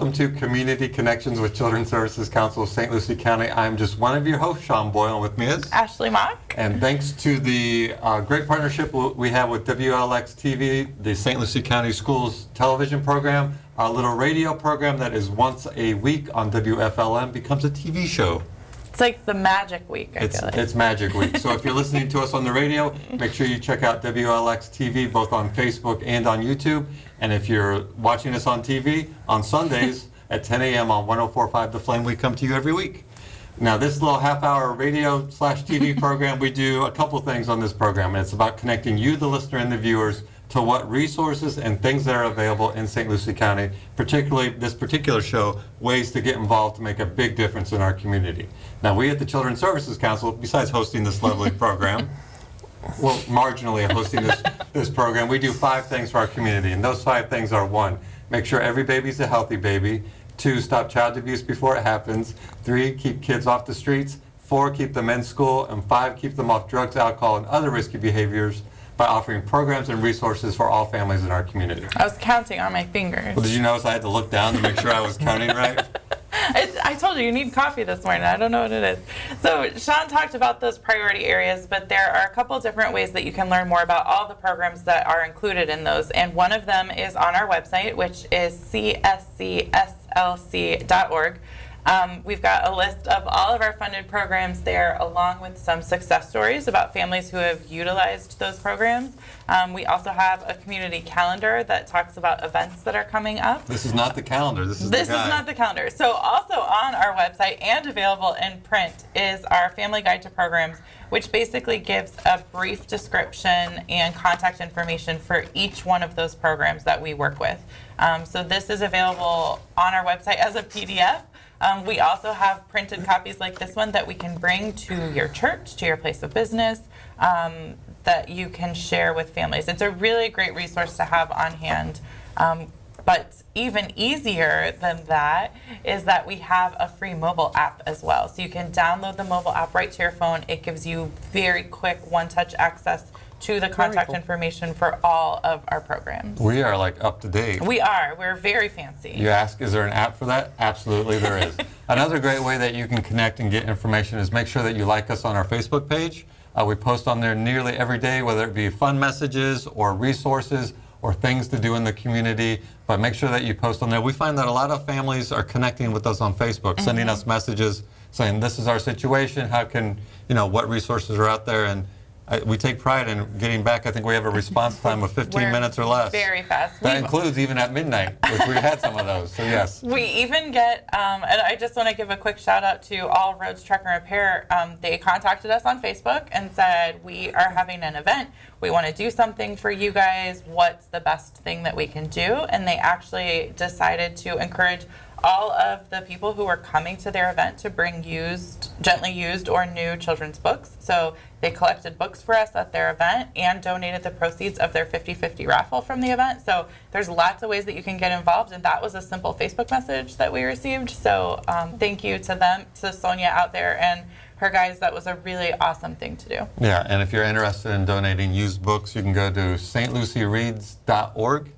Welcome to Community Connections with Children's Services Council of St. Lucie County. I'm just one of your hosts, Sean Boyle, and with me is Ashley Mock. And thanks to the great partnership we have with WLX TV, the St. Lucie County Schools television program, our little radio program that is once a week on WFLM becomes a TV show. It's like the magic week, I feel like. It's magic week. So if you're listening to us on the radio, make sure you check out WLX TV both on Facebook and on YouTube. And if you're watching us on TV, on Sundays at 10 a.m. on 104.5 The Flame, we come to you every week. Now, this little half-hour radio/TV program, we do a couple things on this program. And it's about connecting you, the listener, and the viewers to what resources and things that are available in St. Lucie County, particularly this particular show, ways to get involved to make a big difference in our community. Now, we at the Children's Services Council, besides hosting this lovely program, well, marginally hosting this program, we do 5 things for our community, and those 5 things are: 1, make sure every baby's a healthy baby; 2, stop child abuse before it happens; 3, keep kids off the streets; 4, keep them in school; and 5, keep them off drugs, alcohol, and other risky behaviors by offering programs and resources for all families in our community. I was counting on my fingers. Well, did you notice I had to look down to make sure I was counting right? I told you need coffee this morning. I don't know what it is. So Sean talked about those priority areas, but there are a couple different ways that you can learn more about all the programs that are included in those. And one of them is on our website, which is cscslc.org. We've got a list of all of our funded programs there, along with some success stories about families who have utilized those programs. We also have a community calendar that talks about events that are coming up. This is not the calendar. This is not the calendar. So also on our website and available in print is our Family Guide to Programs, which basically gives a brief description and contact information for each one of those programs that we work with. So this is available on our website as a PDF. We also have printed copies like this one that we can bring to your church, to your place of business, that you can share with families. It's a really great resource to have on hand. But even easier than that is that we have a free mobile app as well. So you can download the mobile app right to your phone. It gives you very quick one-touch access to the contact information for all of our programs. We are like up to date. We are. We're very fancy. You ask, is there an app for that? Absolutely there is. Another great way that you can connect and get information is make sure that you like us on our Facebook page. We post on there nearly every day, whether it be fun messages or resources or things to do in the community, but make sure that you post on there. We find that a lot of families are connecting with us on Facebook, sending us messages saying, this is our situation, how can, what resources are out there, and we take pride in getting back. I think we have a response time of 15 minutes or less. Very fast. That includes even at midnight, which we had some of those, so yes. We even get, and I just want to give a quick shout out to All Roads Truck and Repair. They contacted us on Facebook and said, we are having an event. We want to do something for you guys. What's the best thing that we can do? And they actually decided to encourage all of the people who were coming to their event to bring gently used or new children's books. So they collected books for us at their event and donated the proceeds of their 50-50 raffle from the event. So there's lots of ways that you can get involved, and that was a simple Facebook message that we received. So thank you to them, to Sonia out there and her guys. That was a really awesome thing to do. Yeah, and if you're interested in donating used books, you can go to stluciereads.org.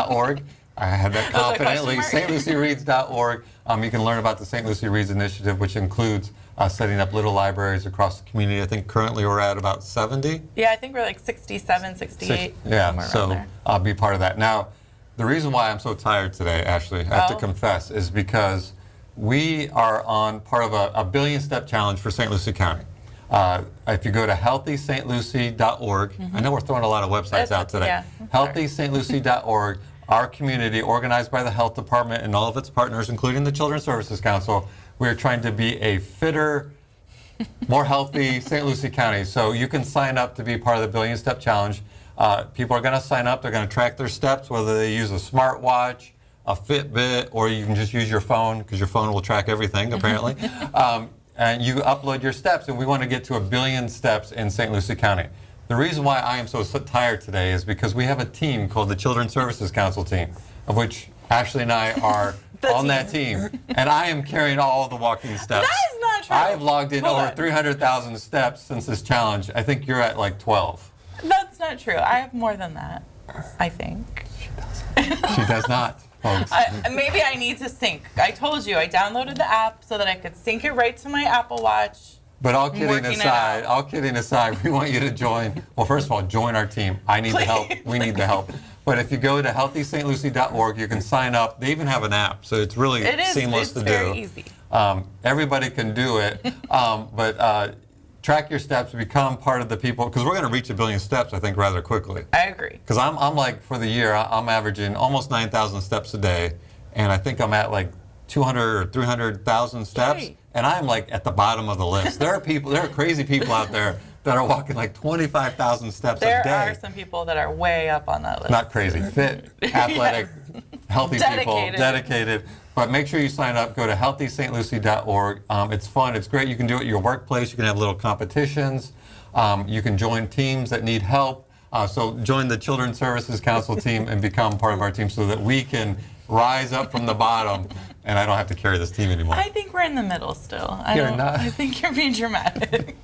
.org. I had that confidently. stluciereads.org. You can learn about the St. Lucie Reads Initiative, which includes setting up little libraries across the community. I think currently we're at about 70. Yeah, I think we're like 67, 68. Yeah, so I'll be part of that. Now, the reason why I'm so tired today, Ashley, I have to confess, is because we are on part of a billion-step challenge for St. Lucie County. If you go to healthystlucie.org, I know we're throwing a lot of websites out today. Yeah, healthystlucie.org. Our community, organized by the health department and all of its partners, including the Children's Services Council, we are trying to be a fitter, more healthy St. Lucie County. So you can sign up to be part of the Billion Step Challenge. People are going to sign up. They're going to track their steps, whether they use a smartwatch, a Fitbit, or you can just use your phone, because your phone will track everything, apparently. And you upload your steps, and we want to get to 1 billion steps in St. Lucie County. The reason why I am so tired today is because we have a team called the Children's Services Council team, of which Ashley and I are on that team. And I am carrying all the walking steps. That is not true. I have logged in over 300,000 steps since this challenge. I think you're at like 12. That's not true. I have more than that, I think. She doesn't. She does not. folks. Maybe I need to sync. I told you, I downloaded the app so that I could sync it right to my Apple Watch. But all Working kidding it out. aside, we want you to join. Well, first of all, join our team. I need the help. We need the help. But if you go to healthystlucy.org, you can sign up. They even have an app, so it's really seamless to do. It's very easy. Everybody can do it, but track your steps, become part of the people, because we're going to reach 1 billion steps, I think, rather quickly. I agree. Because I'm like, for the year, I'm averaging almost 9,000 steps a day, and I think I'm at like 200 or 300,000 steps, Yay. and I'm like at the bottom of the list. There are crazy people out there that are walking like 25,000 steps a day. There are some people that are way up on that list. Not crazy, fit, athletic, healthy people, dedicated. But make sure you sign up. Go to healthystlucy.org. It's fun. It's great. You can do it at your workplace. You can have little competitions. You can join teams that need help. So join the Children's Services Council team and become part of our team so that we can rise up from the bottom and I don't have to carry this team anymore. I think we're in the middle still. You're not. I think you're being dramatic.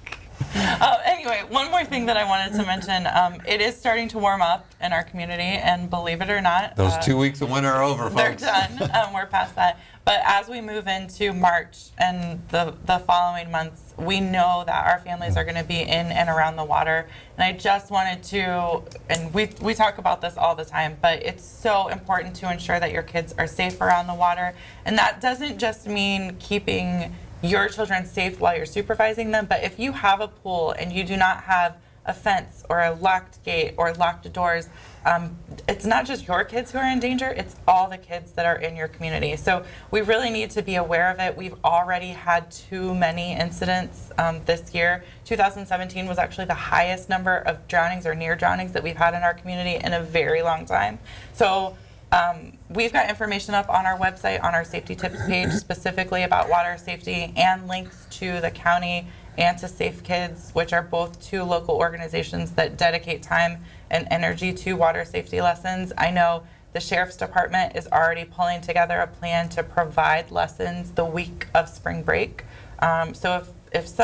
Anyway, one more thing that I wanted to mention. It is starting to warm up in our community, and believe it or not, Those 2 weeks of winter are over, they're folks. done. We're past that. But as we move into March and the following months, we know that our families are going to be in and around the water. And I just wanted to, and we talk about this all the time, but it's so important to ensure that your kids are safe around the water. And that doesn't just mean keeping your children safe while you're supervising them, but if you have a pool and you do not have a fence or a locked gate or locked doors, it's not just your kids who are in danger, it's all the kids that are in your community. So we really need to be aware of it. We've already had too many incidents this year. 2017 was actually the highest number of drownings or near drownings that we've had in our community in a very long time. So we've got information up on our website, on our safety tips page, specifically about water safety, and links to the county and to Safe Kids, which are both two local organizations that dedicate time and energy to water safety lessons. I know the Sheriff's Department is already pulling together a plan to provide lessons the week of spring break. So if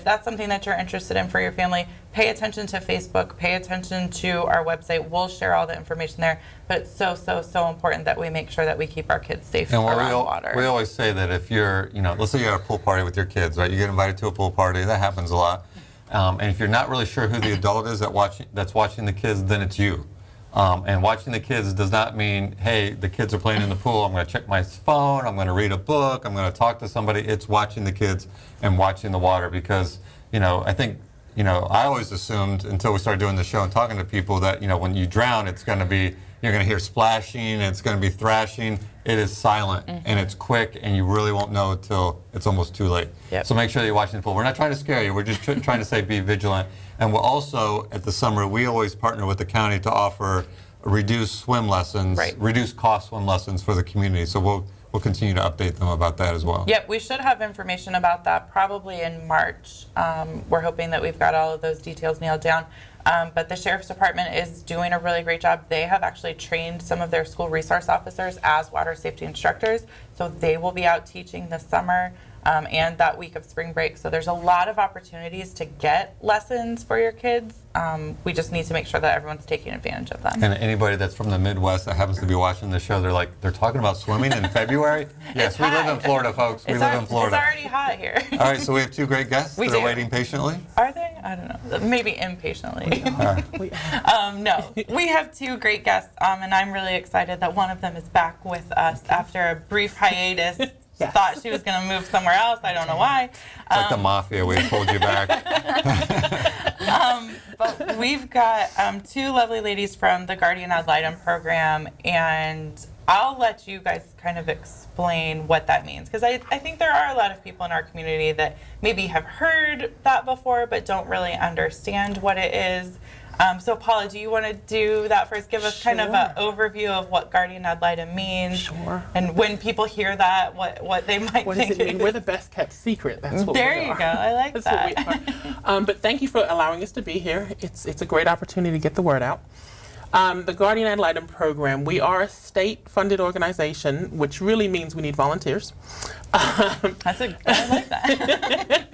that's something that you're interested in for your family, pay attention to Facebook, pay attention to our website. We'll share all the information there. But it's so important that we make sure that we keep our kids safe And around water. we always say that if you're, let's say you're at a pool party with your kids, right? You get invited to a pool party. That happens a lot. And if you're not really sure who the adult is that's watching the kids, then it's you. And watching the kids does not mean, hey, the kids are playing in the pool, I'm going to check my phone, I'm going to read a book, I'm going to talk to somebody. It's watching the kids and watching the water because, I think, I always assumed until we started doing the show and talking to people that, when you drown, it's going to be, you're going to hear splashing and it's going to be thrashing. It is silent and it's quick and you really won't know until it's almost too late. Yep. So make sure that you're watching the pool. We're not trying to scare you. We're just trying to say be vigilant. And we'll also, at the summer, we always partner with the county to offer reduced swim lessons, reduced cost swim lessons for the community. So we'll continue to update them about that as well. Yep, we should have information about that probably in March. We're hoping that we've got all of those details nailed down. But the Sheriff's Department is doing a really great job. They have actually trained some of their school resource officers as water safety instructors. So they will be out teaching this summer and that week of spring break. So there's a lot of opportunities to get lessons for your kids. We just need to make sure that everyone's taking advantage of them. And anybody that's from the Midwest that happens to be watching the show, they're talking about swimming in February? Yes, we live in Florida, folks. We live in Florida. It's already hot here. All right, so we have two great guests that are waiting patiently. Are they? I don't know. Maybe impatiently. No, we have two great guests, and I'm really excited that one of them is back with us after a brief hiatus. Yes. Thought she was going to move somewhere else. I don't know why. It's like the mafia. We pulled you back. But we've got two lovely ladies from the Guardian Ad Litem program, and I'll let you guys kind of explain what that means, because I think there are a lot of people in our community that maybe have heard that before but don't really understand what it is. So Paula, do you want to do that first? Give us kind of an overview of what Guardian Ad Litem means. Sure. And when people hear that, what they might What think. does it mean? We're the best kept secret. That's what There we you are. go. I like That's that. what we are. But thank you for allowing us to be here. It's a great opportunity to get the word out. The Guardian Ad Litem program, we are a state-funded organization, which really means we need volunteers. I like that.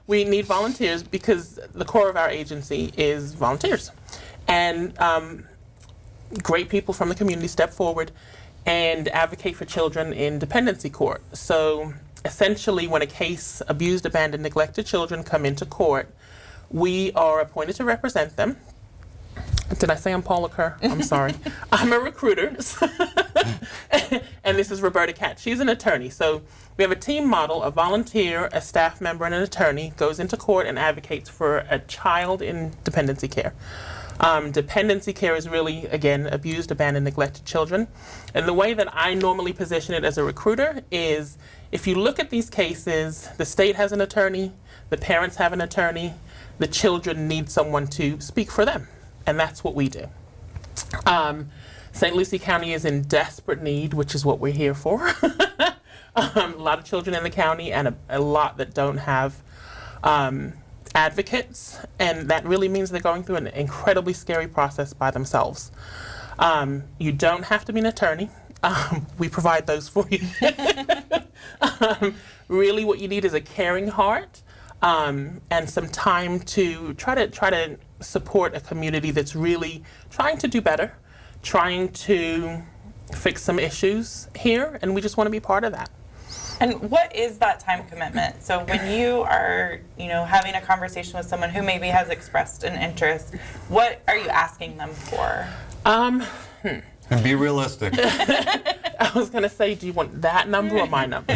We need volunteers because the core of our agency is volunteers. And great people from the community step forward and advocate for children in dependency court. So essentially, when a case abused, abandoned, neglected children come into court, we are appointed to represent them. Did I say I'm Paula Kerr? I'm sorry. I'm a recruiter. And this is Roberta Katz. She's an attorney. So we have a team model, a volunteer, a staff member, and an attorney goes into court and advocates for a child in dependency care. Dependency care is really, again, abused, abandoned, neglected children. And the way that I normally position it as a recruiter is, if you look at these cases, the state has an attorney, the parents have an attorney, the children need someone to speak for them. And that's what we do. St. Lucie County is in desperate need, which is what we're here for. A lot of children in the county and a lot that don't have advocates, and that really means they're going through an incredibly scary process by themselves. You don't have to be an attorney. We provide those for you. Really what you need is a caring heart and some time to try to support a community that's really trying to do better, trying to fix some issues here, and we just want to be part of that. And what is that time commitment? So when you are, having a conversation with someone who maybe has expressed an interest, what are you asking them for? And be realistic. I was going to say, do you want that number or my number?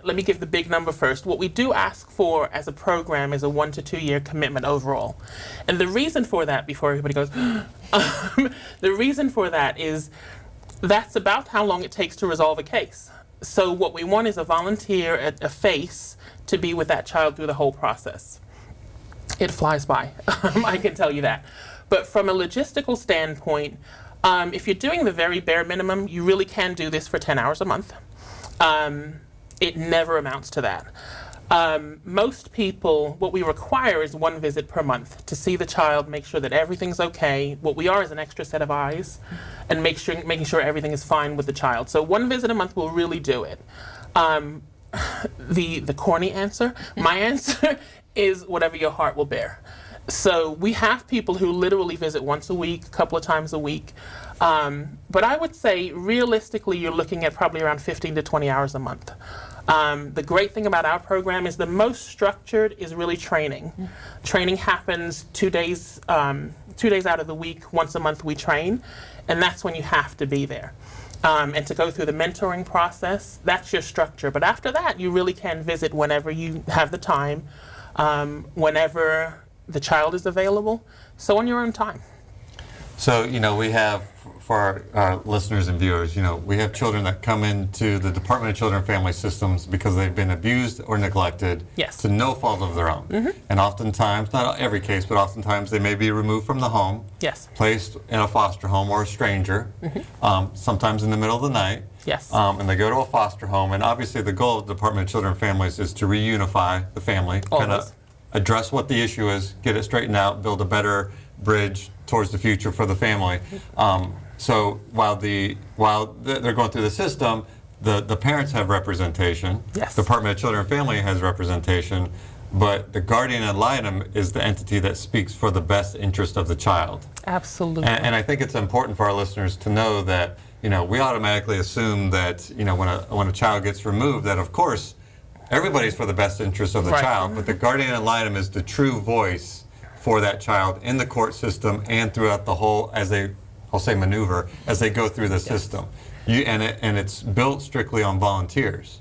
Let me give the big number first. What we do ask for as a program is a 1 to 2 year commitment overall. And the reason for that, before everybody goes, the reason for that is that's about how long it takes to resolve a case. So what we want is a volunteer, a face, to be with that child through the whole process. It flies by, I can tell you that. But from a logistical standpoint, if you're doing the very bare minimum, you really can do this for 10 hours a month. It never amounts to that. Most people, what we require is 1 visit per month to see the child, make sure that everything's okay. What we are is an extra set of eyes, and making sure everything is fine with the child. So 1 visit a month will really do it. The corny answer, my answer is whatever your heart will bear. So we have people who literally visit once a week, a couple of times a week. But I would say realistically, you're looking at probably around 15 to 20 hours a month. The great thing about our program is the most structured is really training. Training happens 2 days out of the week. Once a month we train, and that's when you have to be there. And to go through the mentoring process, that's your structure. But after that, you really can visit whenever you have the time, whenever the child is available, so on your own time. So, we have, for our listeners and viewers, we have children that come into the Department of Children and Family Systems because they've been abused or neglected to no fault of their own. Mm-hmm. And oftentimes, not every case, but oftentimes they may be removed from the home, placed in a foster home or a stranger, sometimes in the middle of the night. And they go to a foster home, and obviously the goal of the Department of Children and Families is to reunify the family, kind of address what the issue is, get it straightened out, build a better bridge towards the future for the family. So while they're going through the system, the parents have representation. Department of Children and Family has representation, but the guardian ad litem is the entity that speaks for the best interest of the child. Absolutely. And I think it's important for our listeners to know that we automatically assume that when a child gets removed, that of course everybody's for the best interest of the child, but the guardian ad litem is the true voice for that child in the court system and throughout the whole, maneuver, as they go through the system. And it's built strictly on volunteers.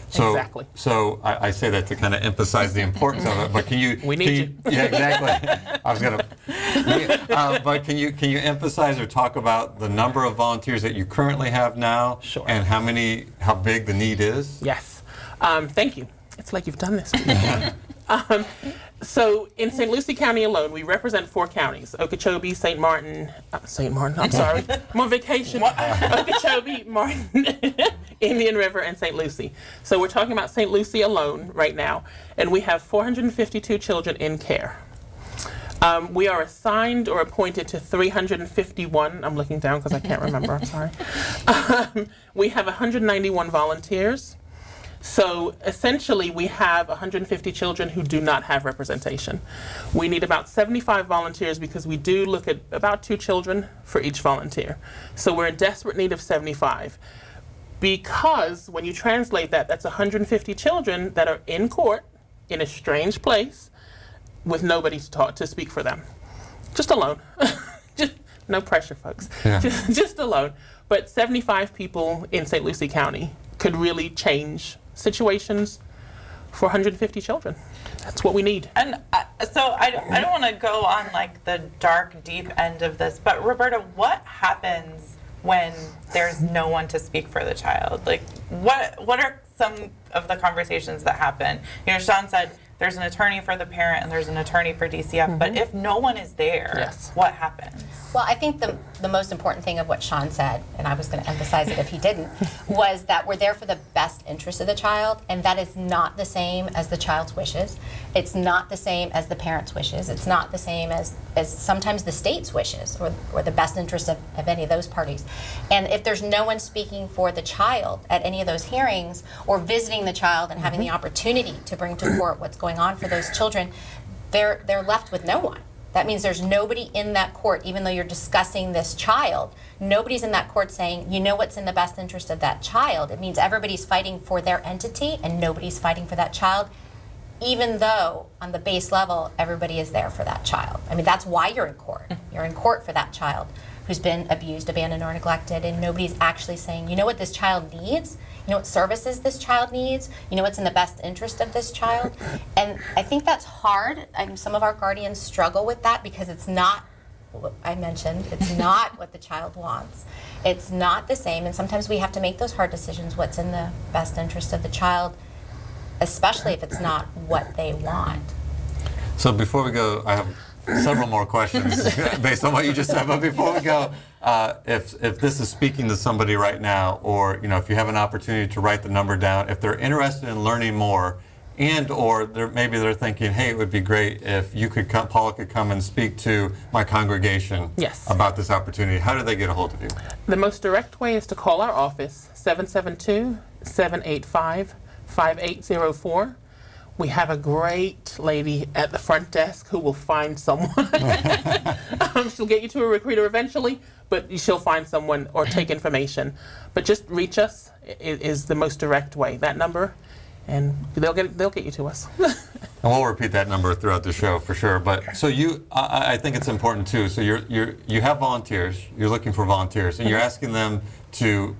So I say that to kind of emphasize the importance of it. But can you? We need you. Yeah, exactly. I was gonna. But can you emphasize or talk about the number of volunteers that you currently have now? Sure. And how big the need is? Yes. Thank you. It's like you've done this before. So in St. Lucie County alone, we represent 4 counties: Okeechobee, St. Martin, I'm sorry, I'm on vacation. Okeechobee, Martin, Indian River, and St. Lucie. So we're talking about St. Lucie alone right now, and we have 452 children in care. We are assigned or appointed to 351. I'm looking down because I can't remember, I'm sorry. We have 191 volunteers. So essentially, we have 150 children who do not have representation. We need about 75 volunteers because we do look at about 2 children for each volunteer. So we're in desperate need of 75. Because when you translate that, that's 150 children that are in court in a strange place with nobody to speak for them. Just alone. Just no pressure, folks. Yeah. Just alone. But 75 people in St. Lucie County could really change situations for 150 children. That's what we need. And so I don't want to go on like the dark, deep end of this, but Roberta, what happens when there's no one to speak for the child? Like, what are some of the conversations that happen? You know, Sean said there's an attorney for the parent and there's an attorney for DCF, but if no one is there, Yes. what happens? Well, I think the most important thing of what Sean said, and I was going to emphasize it if he didn't, was that we're there for the best interest of the child, and that is not the same as the child's wishes. It's not the same as the parent's wishes. It's not the same as sometimes the state's wishes or the best interest of any of those parties. And if there's no one speaking for the child at any of those hearings or visiting the child and having the opportunity to bring to court what's going on for those children, they're left with no one. That means there's nobody in that court, even though you're discussing this child, nobody's in that court saying, you know what's in the best interest of that child. It means everybody's fighting for their entity and nobody's fighting for that child, even though on the base level, everybody is there for that child. I mean, that's why you're in court. You're in court for that child who's been abused, abandoned, or neglected, and nobody's actually saying, you know what this child needs? You know what services this child needs? You know what's in the best interest of this child? And I think that's hard. Some of our guardians struggle with that because it's not what I mentioned. It's not what the child wants. It's not the same. And sometimes we have to make those hard decisions, what's in the best interest of the child, especially if it's not what they want. So before we go, I have several more questions based on what you just said. But before we go, if this is speaking to somebody right now, or if you have an opportunity to write the number down, if they're interested in learning more, and or maybe they're thinking, hey, it would be great if you could come, Paula could come and speak to my congregation Yes. about this opportunity. How do they get a hold of you? The most direct way is to call our office, 772-785-5804. We have a great lady at the front desk who will find someone. She'll get you to a recruiter eventually, but she'll find someone or take information. But just reach us is the most direct way. That number, and they'll get you to us. And we'll repeat that number throughout the show for sure. But so I think it's important too. So you have volunteers. You're looking for volunteers, and you're asking them to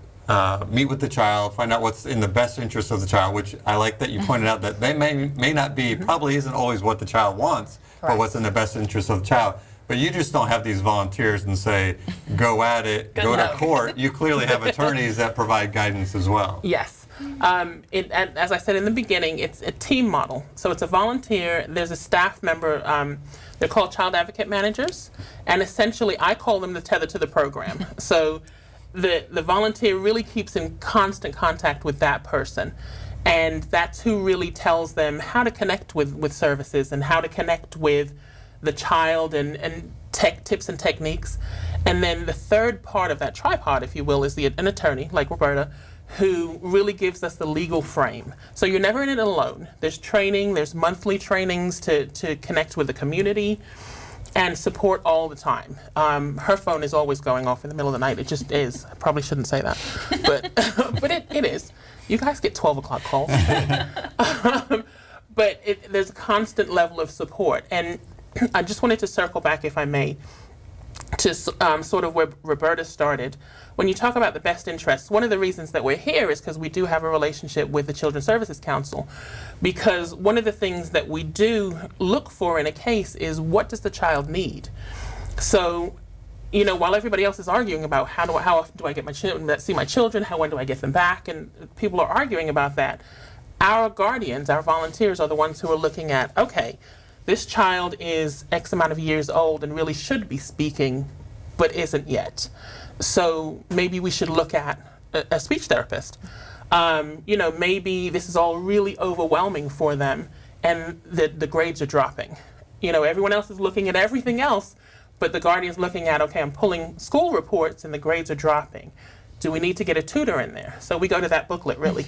meet with the child, find out what's in the best interest of the child. Which I like that you pointed out that they may not be, probably isn't always what the child wants, but Correct. what's in the best interest of the child. But you just don't have these volunteers and say, go at it, go to court. You clearly have attorneys that provide guidance as well. Yes. And as I said in the beginning, it's a team model. So it's a volunteer, there's a staff member, they're called child advocate managers, and essentially I call them the tether to the program. So the volunteer really keeps in constant contact with that person, and that's who really tells them how to connect with services and how to connect with the child and tech tips and techniques. And then the third part of that tripod, if you will, is an attorney like Roberta, who really gives us the legal frame. So you're never in it alone. There's training, there's monthly trainings to connect with the community and support all the time. Her phone is always going off in the middle of the night. It just is. I probably shouldn't say that, but it is. You guys get 12 o'clock calls. But there's a constant level of support. And I just wanted to circle back, if I may, to sort of where Roberta started. When you talk about the best interests, one of the reasons that we're here is because we do have a relationship with the Children's Services Council. Because one of the things that we do look for in a case is, what does the child need? So, while everybody else is arguing about how often do I get my children, see my children, when do I get them back, and people are arguing about that, our guardians, our volunteers are the ones who are looking at, okay, this child is X amount of years old and really should be speaking, but isn't yet. So maybe we should look at a speech therapist. Maybe this is all really overwhelming for them and the grades are dropping. Everyone else is looking at everything else, but the guardian's looking at, okay, I'm pulling school reports and the grades are dropping. Do we need to get a tutor in there? So we go to that booklet, really.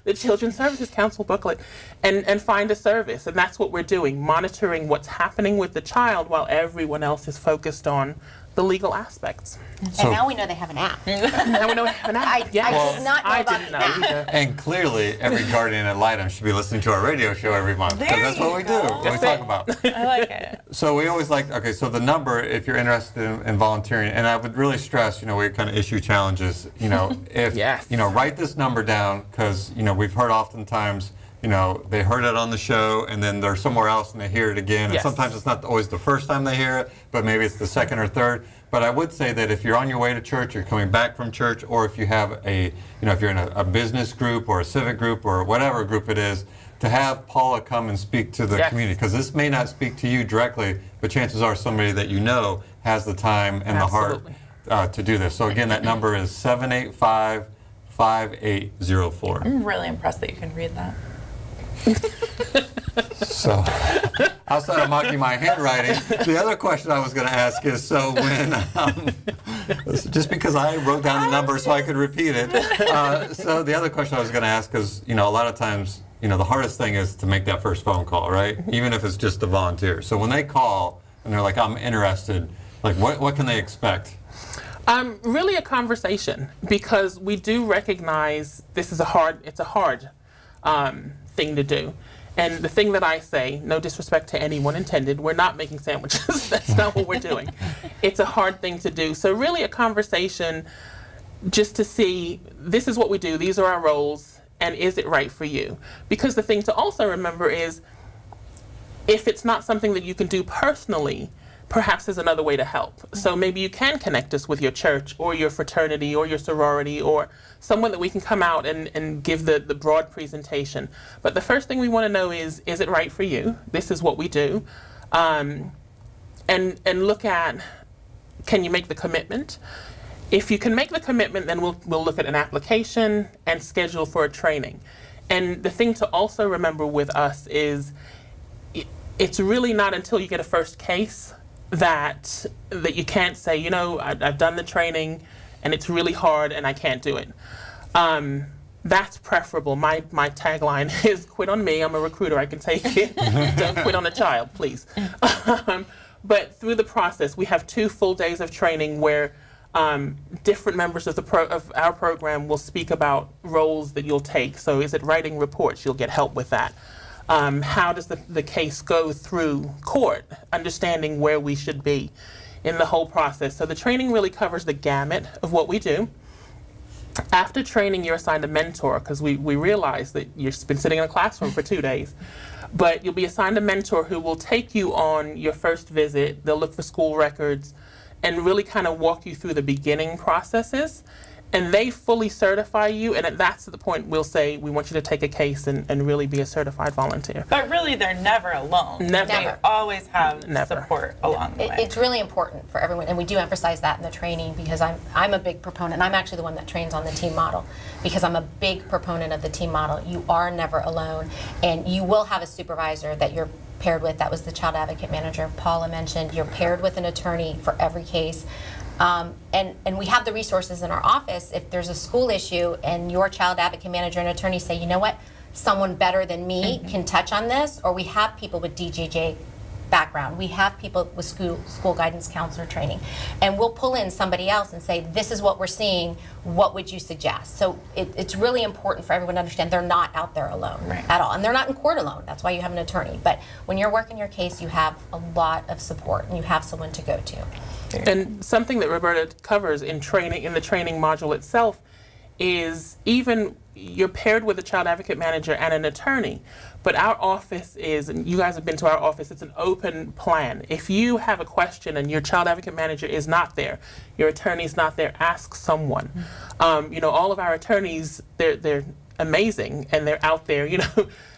the Children's Services Council booklet and find a service. And that's what we're doing, monitoring what's happening with the child while everyone else is focused on the legal aspects. So- And now we know they have an app. Now we know we have an app. I did not know I about didn't the know app. either. And clearly, every guardian at Litem should be listening to our radio show every month, because There that's what you we do, go. what we That's talk it. about. I like it. So we always like, okay, so the number, if you're interested in volunteering, and I would really stress, we kind of issue challenges, if, Yes. write this number down, because, we've heard oftentimes, they heard it on the show, and then they're somewhere else and they hear it again. And Yes. sometimes it's not always the first time they hear it, but maybe it's the second or third. But I would say that if you're on your way to church, you're coming back from church, or if you have if you're in a business group or a civic group or whatever group it is, to have Paula come and speak to the Yes. community, because this may not speak to you directly, but chances are somebody that has the time and Absolutely. the heart to do this. So again, that number is 785-5804. I'm really impressed that you can read that. So, outside of mocking my handwriting, the other question I was going to ask is, so when, just because I wrote down the number so I could repeat it, so the other question I was going to ask is, a lot of times, the hardest thing is to make that first phone call, right? Even if it's just a volunteer. So when they call and they're like, I'm interested, like what can they expect? Really a conversation, because we do recognize this is a hard thing to do. And the thing that I say, no disrespect to anyone intended, we're not making sandwiches. That's not what we're doing. It's a hard thing to do. So really a conversation just to see, this is what we do, these are our roles, and is it right for you? Because the thing to also remember is, if it's not something that you can do personally, perhaps there's another way to help. So maybe you can connect us with your church or your fraternity or your sorority or someone that we can come out and give the broad presentation. But the first thing we want to know is it right for you? This is what we do. And look at, can you make the commitment? If you can make the commitment, then we'll look at an application and schedule for a training. And the thing to also remember with us is it's really not until you get a first case that you can't say, I've done the training and it's really hard and I can't do it. That's preferable. My tagline is, quit on me, I'm a recruiter, I can take it. Don't quit on a child, please. But through the process, we have 2 full days of training where different members of our program will speak about roles that you'll take. So is it writing reports? You'll get help with that. How does the case go through court, understanding where we should be in the whole process. So the training really covers the gamut of what we do. After training, you're assigned a mentor, because we realize that you've been sitting in a classroom for 2 days. But you'll be assigned a mentor who will take you on your first visit. They'll look for school records and really kind of walk you through the beginning processes. And they fully certify you, and that's the point we'll say, we want you to take a case and really be a certified volunteer. But really, they're never alone. Never. They always have Never. support along the way. It's really important for everyone, and we do emphasize that in the training, because I'm a big proponent. I'm actually the one that trains on the team model, because I'm a big proponent of the team model. You are never alone, and you will have a supervisor that you're paired with. That was the child advocate manager Paula mentioned. You're paired with an attorney for every case. And we have the resources in our office. If there's a school issue and your child advocate manager and attorney say, you know what, someone better than me can touch on this, or we have people with DJJ background, we have people with school guidance counselor training, and we'll pull in somebody else and say, this is what we're seeing, what would you suggest? So it's really important for everyone to understand they're not out there alone at all, and they're not in court alone. That's why you have an attorney. But when you're working your case, you have a lot of support and you have someone to go to. And something that Roberta covers in the training module itself is, even you're paired with a child advocate manager and an attorney, but our office is, and you guys have been to our office, it's an open plan. If you have a question and your child advocate manager is not there, your attorney's not there, ask someone. All of our attorneys, they're amazing, and they're out there,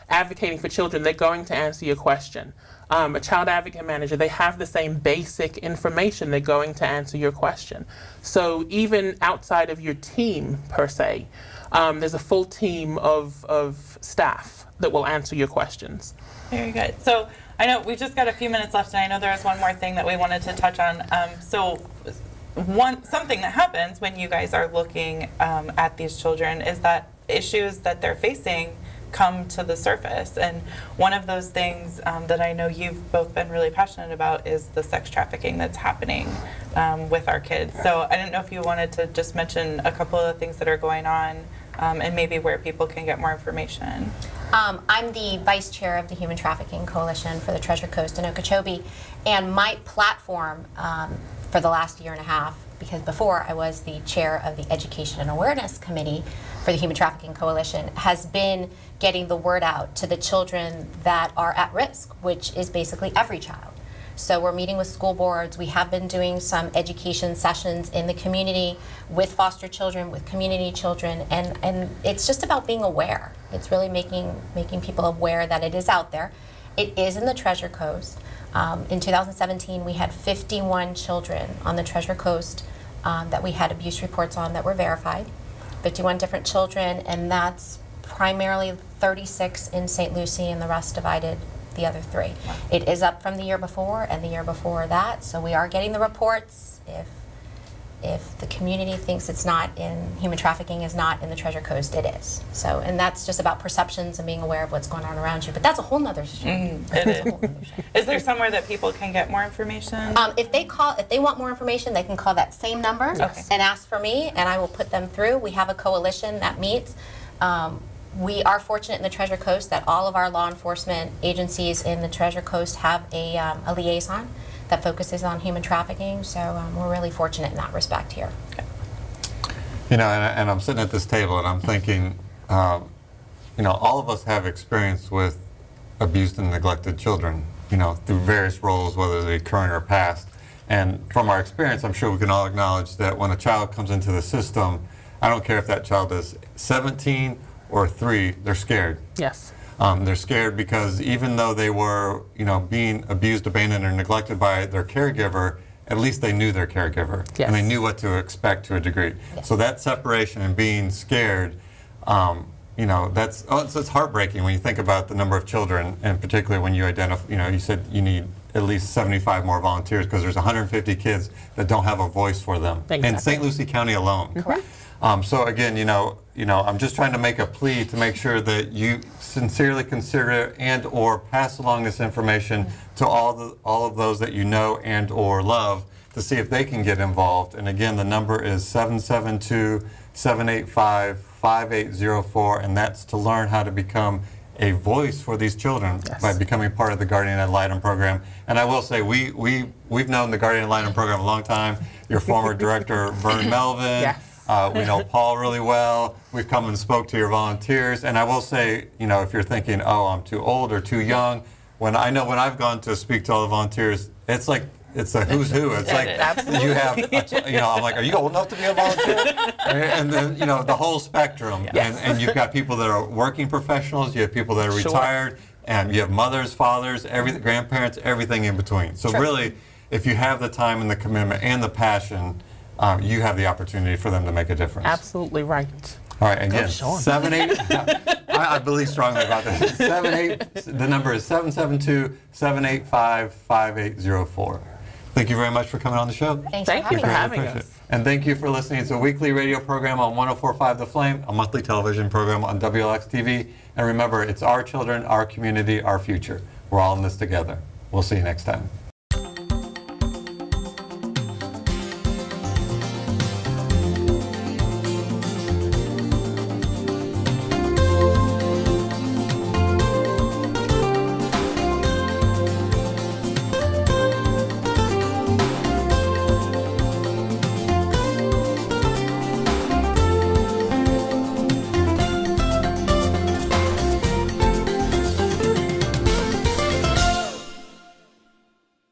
advocating for children. They're going to answer your question. A child advocate manager, they have the same basic information. They're going to answer your question. So even outside of your team, per se, there's a full team of staff that will answer your questions. Very good. So I know we've just got a few minutes left, and I know there was one more thing that we wanted to touch on. Something that happens when you guys are looking at these children is that issues that they're facing come to the surface. And one of those things that I know you've both been really passionate about is the sex trafficking that's happening with our kids. So I didn't know if you wanted to just mention a couple of the things that are going on and maybe where people can get more information. I'm the vice chair of the Human Trafficking Coalition for the Treasure Coast in Okeechobee, and my platform for the last year and a half, because before I was the chair of the Education and Awareness Committee for the Human Trafficking Coalition, has been getting the word out to the children that are at risk, which is basically every child. So we're meeting with school boards. We have been doing some education sessions in the community with foster children, with community children, and it's just about being aware. It's really making people aware that it is out there. It is in the Treasure Coast. In 2017, we had 51 children on the Treasure Coast that we had abuse reports on that were verified. 51 different children, and that's primarily 36 in St. Lucie and the rest divided the other 3. It is up from the year before and the year before that, so we are getting the reports. If the community thinks it's not in, human trafficking is not in the Treasure Coast, it is. So, and that's just about perceptions and being aware of what's going on around you, but that's a whole nother issue. It is. Is there somewhere that people can get more information? If they want more information, they can call that same number and ask for me, and I will put them through. We have a coalition that meets. We are fortunate in the Treasure Coast that all of our law enforcement agencies in the Treasure Coast have a liaison that focuses on human trafficking, so we're really fortunate in that respect here. You know, and I'm sitting at this table and I'm thinking, you know, all of us have experience with abused and neglected children, you know, through various roles, whether they be current or past. And from our experience, I'm sure we can all acknowledge that when a child comes into the system, I don't care if that child is 17 or 3, they're scared. Yes. They're scared because even though they were, you know, being abused, abandoned, or neglected by their caregiver, at least they knew their caregiver. Yes. And they knew what to expect to a degree. Yes. So that separation and being scared, you know, it's heartbreaking when you think about the number of children, and particularly when you identify, you know, you said you need at least 75 more volunteers because there's 150 kids that don't have a voice for them Exactly. in St. Lucie County alone. Correct. So again, you know, I'm just trying to make a plea to make sure that you sincerely consider and or pass along this information to all of those that you know and or love to see if they can get involved. And again, the number is 772-785-5804, and that's to learn how to become a voice for these children by becoming part of the Guardian Ad Litem program. And I will say, we've known the Guardian Ad Litem program a long time. Your former director, Vern Melvin. Yes. We know Paul really well. We've come and spoke to your volunteers. And I will say, you know, if you're thinking, oh, I'm too old or too young, when I've gone to speak to all the volunteers, it's like, it's a who's who. It's like you have, you know, I'm like, are you old enough to be a volunteer? And then, you know, the whole spectrum. Yes. And you've got people that are working professionals, you have people that are Sure. retired, and you have mothers, fathers, grandparents, everything in between. So really, if you have the time and the commitment and the passion, you have the opportunity for them to make a difference. Absolutely right. All right, again, Sean. 78. I believe strongly about this. The number is 772-785-5804. Thank you very much for coming on the show. Thanks Thank you for us. having Appreciate us. it. And thank you for listening. It's a weekly radio program on 104.5 The Flame, a monthly television program on WLX TV. And remember, it's our children, our community, our future. We're all in this together. We'll see you next time.